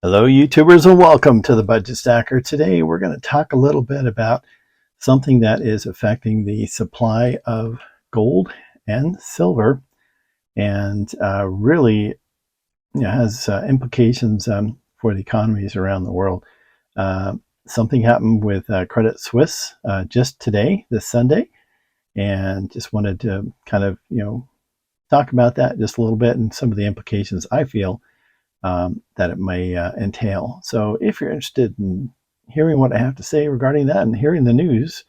Hello, YouTubers, and welcome to the Budget Stacker. Today, we're going to talk a little bit about something that is affecting the supply of gold and silver, and really has implications for the economies around the world. Something happened with Credit Suisse just today, this Sunday, and just wanted to kind of talk about that just a little bit and some of the implications I feel that it may entail. So if you're interested in hearing what I have to say regarding that and hearing the news,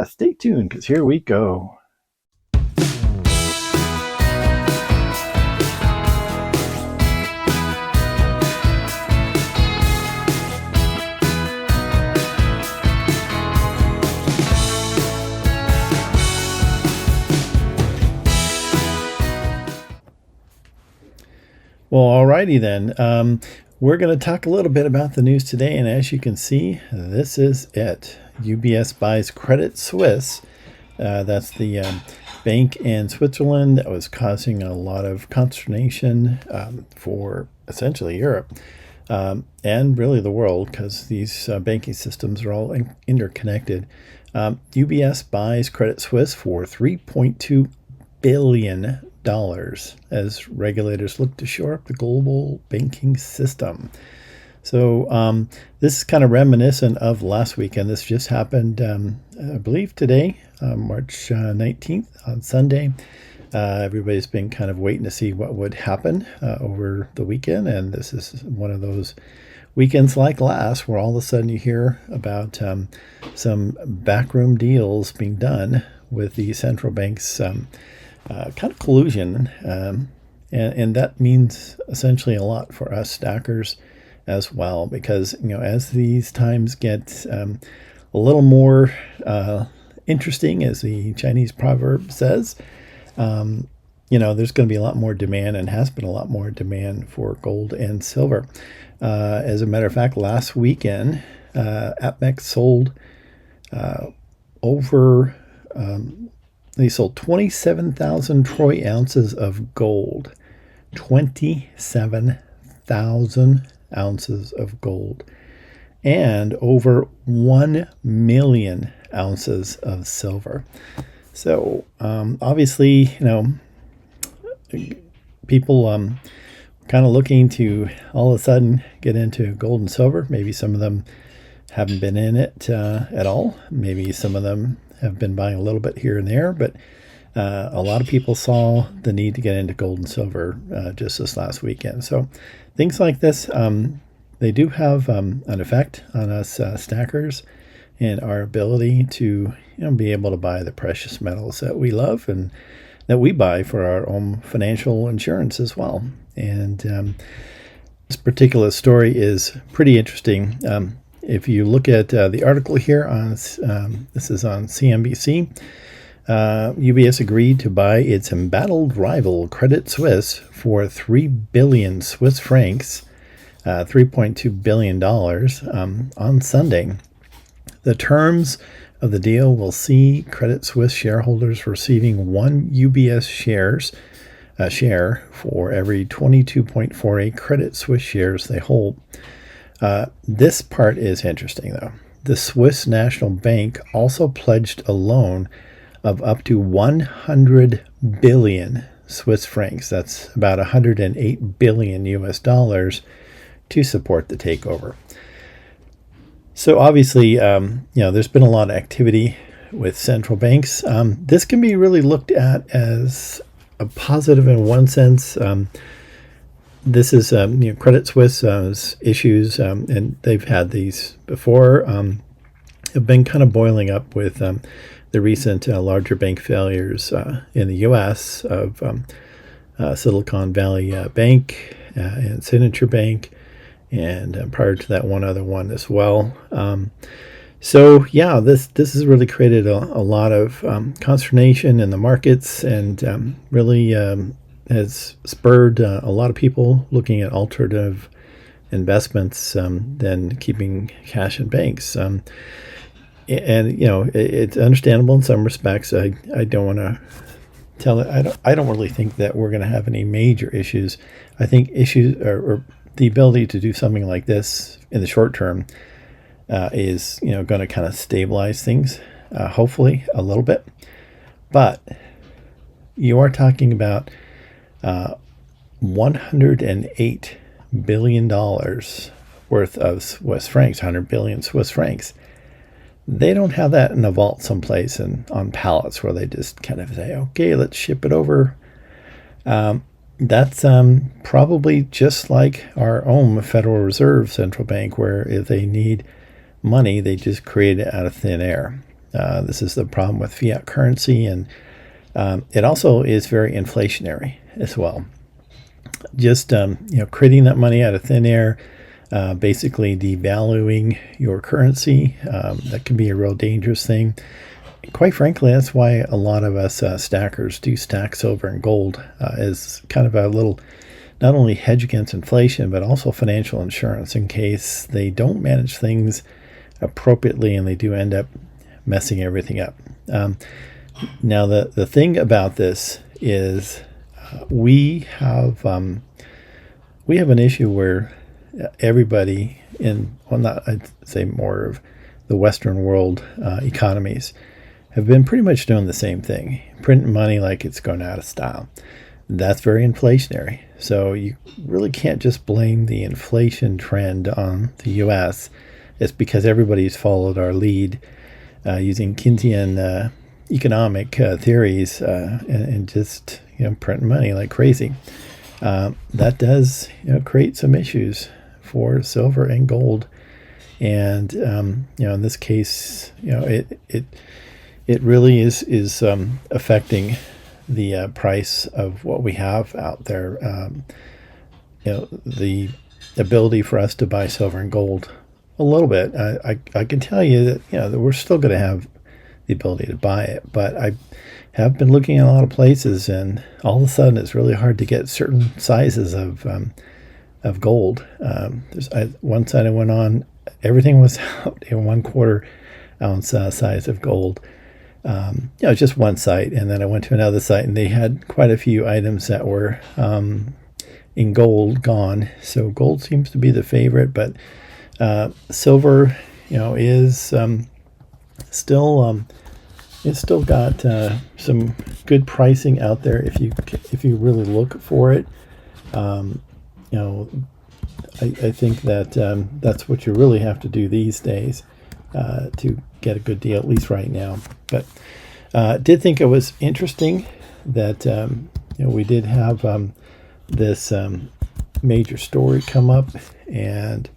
stay tuned because here we go. Well, alrighty then. We're going to talk a little bit about the news today, and as you can see, this is it. UBS buys Credit Suisse. That's the bank in Switzerland that was causing a lot of consternation for essentially Europe and really the world, because these banking systems are all interconnected. UBS buys Credit Suisse for $3.2 billion as regulators look to shore up the global banking system. So this is kind of reminiscent of last weekend. This just happened, I believe today, March 19th on Sunday. Everybody's been kind of waiting to see what would happen over the weekend, and this is one of those weekends like last where all of a sudden you hear about some backroom deals being done with the central banks kind of collusion, and that means essentially a lot for us stackers as well, because as these times get a little more interesting, as the Chinese proverb says, there's going to be a lot more demand, and has been a lot more demand for gold and silver. As a matter of fact, last weekend APMEX sold they sold 27,000 troy ounces of gold. 27,000 ounces of gold. And over 1 million ounces of silver. So, obviously, people kind of looking to all of a sudden get into gold and silver. Maybe some of them haven't been in it at all. Maybe some of them have been buying a little bit here and there, but a lot of people saw the need to get into gold and silver just this last weekend. So things like this, they do have an effect on us stackers and our ability to be able to buy the precious metals that we love and that we buy for our own financial insurance as well. And this particular story is pretty interesting. If you look at the article here on this is on CNBC, UBS agreed to buy its embattled rival Credit Suisse for 3 billion Swiss francs, $3.2 billion on Sunday. The terms of the deal will see Credit Suisse shareholders receiving one UBS share for every 22.48 Credit Suisse shares they hold. This part is interesting, though. The Swiss National Bank also pledged a loan of up to 100 billion Swiss francs. That's about 108 billion US dollars to support the takeover. So obviously, there's been a lot of activity with central banks. This can be really looked at as a positive in one sense. This is Credit Suisse issues, and they've had these before, have been kind of boiling up with the recent larger bank failures in the U.S. of Silicon Valley Bank and Signature Bank, and prior to that, one other one as well. So yeah, this has really created a lot of consternation in the markets, and really has spurred a lot of people looking at alternative investments than keeping cash in banks. And it's understandable in some respects. I don't want to tell it. I don't really think that we're going to have any major issues. I think issues or the ability to do something like this in the short term is going to kind of stabilize things, hopefully a little bit. But you are talking about $108 billion worth of Swiss francs, 100 billion Swiss francs. They don't have that in a vault someplace and on pallets where they just kind of say, okay, let's ship it over. That's probably just like our own Federal Reserve Central Bank, where if they need money, they just create it out of thin air. This is the problem with fiat currency, and it also is very inflationary as well. Just creating that money out of thin air, basically devaluing your currency, that can be a real dangerous thing. Quite frankly, that's why a lot of us stackers do stack silver and gold as kind of a little, not only hedge against inflation, but also financial insurance in case they don't manage things appropriately and they do end up messing everything up. Now, the thing about this is we have an issue where everybody I'd say more of the Western world economies have been pretty much doing the same thing, printing money like it's going out of style. That's very inflationary. So you really can't just blame the inflation trend on the U.S. It's because everybody's followed our lead using Keynesian economic theories and just printing money like crazy. That does create some issues for silver and gold, and in this case, it really is affecting the price of what we have out there. The ability for us to buy silver and gold a little bit. I can tell you that we're still going to have the ability to buy it, but I have been looking at a lot of places, and all of a sudden it's really hard to get certain sizes of gold. There's one site I went on, everything was out in 1/4 ounce size of gold. Just one site, and then I went to another site, and they had quite a few items that were in gold gone. So gold seems to be the favorite, but silver, is still it's still got some good pricing out there if you really look for it. I think that that's what you really have to do these days to get a good deal, at least right now. But did think it was interesting that we did have this major story come up, and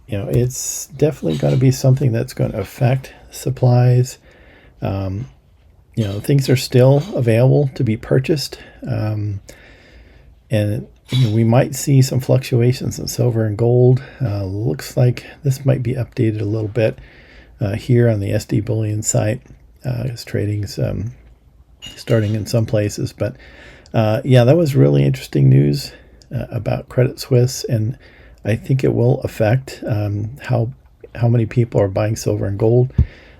it's definitely going to be something that's going to affect supplies. Things are still available to be purchased, and we might see some fluctuations in silver and gold. Looks like this might be updated a little bit here on the SD Bullion site. It's trading's starting in some places, but that was really interesting news about Credit Suisse, and I think it will affect how many people are buying silver and gold.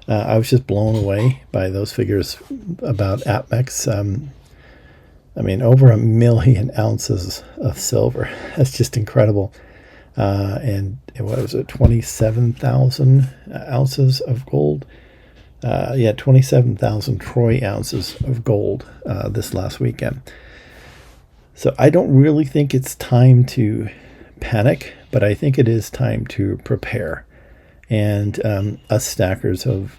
I was just blown away by those figures about APMEX. Over 1 million ounces of silver. That's just incredible. And what was it, 27,000 ounces of gold? 27,000 troy ounces of gold this last weekend. So I don't really think it's time to panic, but I think it is time to prepare. And us stackers have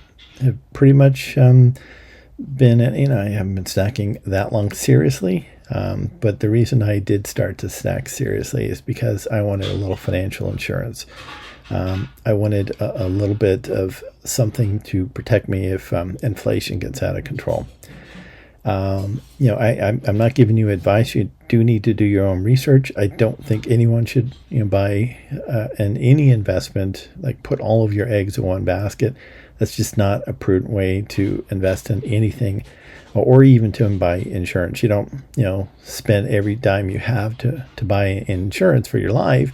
pretty much been, I haven't been stacking that long seriously, but the reason I did start to stack seriously is because I wanted a little financial insurance. I wanted a little bit of something to protect me if inflation gets out of control. I'm not giving you advice. You do need to do your own research. I don't think anyone should buy any investment, like put all of your eggs in one basket. That's just not a prudent way to invest in anything, or even to buy insurance. You don't spend every dime you have to buy insurance for your life.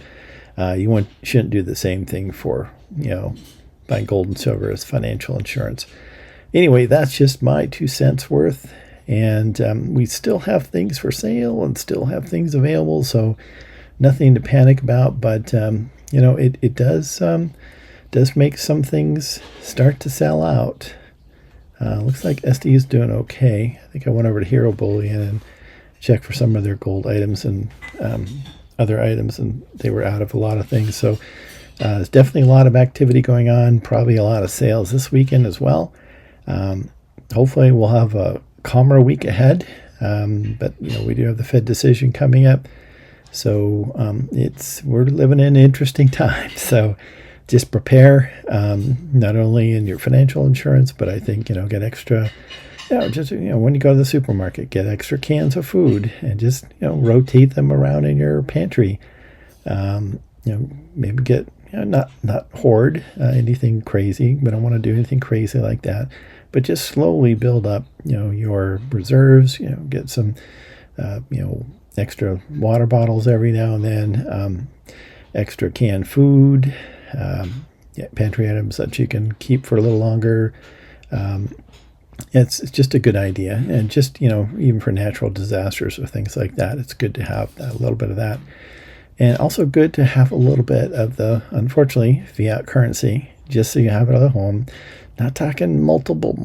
You shouldn't do the same thing for buying gold and silver as financial insurance. Anyway, that's just my 2 cents worth. And we still have things for sale and still have things available. So nothing to panic about, but it does make some things start to sell out. Looks like SD is doing okay. I think I went over to Hero Bullion and checked for some of their gold items and other items, and they were out of a lot of things. So there's definitely a lot of activity going on, probably a lot of sales this weekend as well. Hopefully we'll have a calmer week ahead, but we do have the Fed decision coming up. So we're living in interesting times. So just prepare, not only in your financial insurance, but I think, get extra, when you go to the supermarket, get extra cans of food and just, rotate them around in your pantry. Maybe get, not hoard anything crazy. We don't want to do anything crazy like that, but just slowly build up, your reserves, get some, extra water bottles every now and then, extra canned food, pantry items that you can keep for a little longer. It's just a good idea. And just, even for natural disasters or things like that, it's good to have a little bit of that. And also good to have a little bit of the, unfortunately, fiat currency, just so you have it at home. Not talking multiple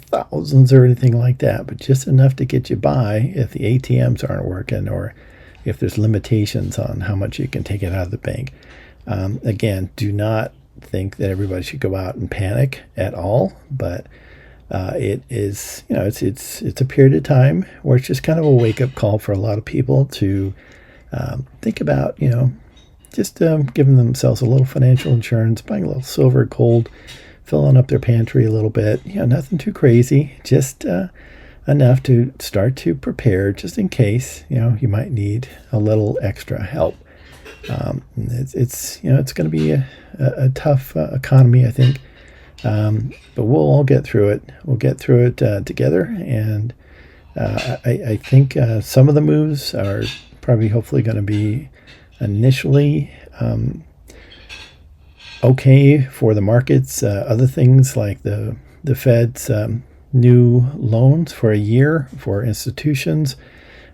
thousands or anything like that, but just enough to get you by if the ATMs aren't working or if there's limitations on how much you can take it out of the bank. Again, do not think that everybody should go out and panic at all, but it is, it's a period of time where it's just kind of a wake-up call for a lot of people to think about, just giving themselves a little financial insurance, buying a little silver, gold, filling up their pantry a little bit. Nothing too crazy, just enough to start to prepare just in case, you might need a little extra help. It's going to be a tough economy, I think, but we'll all get through it. We'll get through it together, and I think some of the moves are probably hopefully going to be initially okay for the markets. Other things like the Fed's new loans for a year for institutions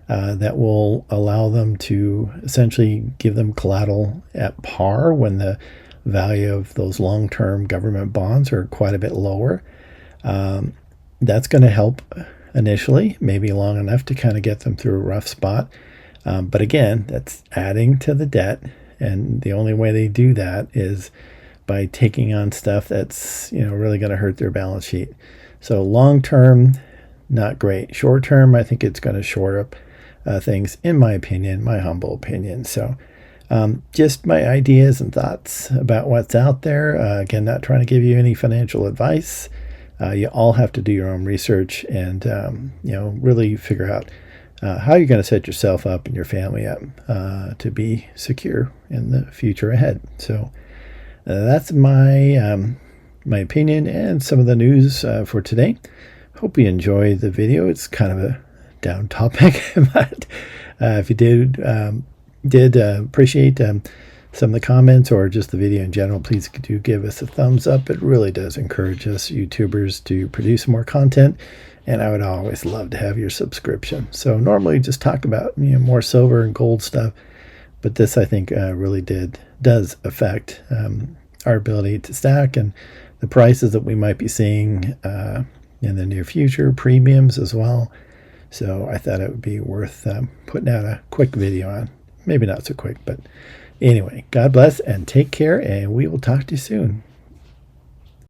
that will allow them to essentially give them collateral at par when the value of those long-term government bonds are quite a bit lower. That's going to help initially, maybe long enough to kind of get them through a rough spot. But again, that's adding to the debt. And the only way they do that is by taking on stuff that's, really going to hurt their balance sheet. So long term, not great. Short term, I think it's going to shore up things, in my opinion, my humble opinion. So just my ideas and thoughts about what's out there. Again, not trying to give you any financial advice. You all have to do your own research and, really figure out how you're going to set yourself up and your family up to be secure in the future ahead. So that's my my opinion and some of the news for today. Hope you enjoyed the video. It's kind of a down topic, but if you did appreciate some of the comments or just the video in general, please do give us a thumbs up. It really does encourage us YouTubers to produce more content, and I would always love to have your subscription. So normally just talk about more silver and gold stuff, but this I think really does affect our ability to stack and the prices that we might be seeing in the near future, premiums as well. So I thought it would be worth putting out a quick video on. Maybe not so quick, but anyway, God bless and take care, and we will talk to you soon.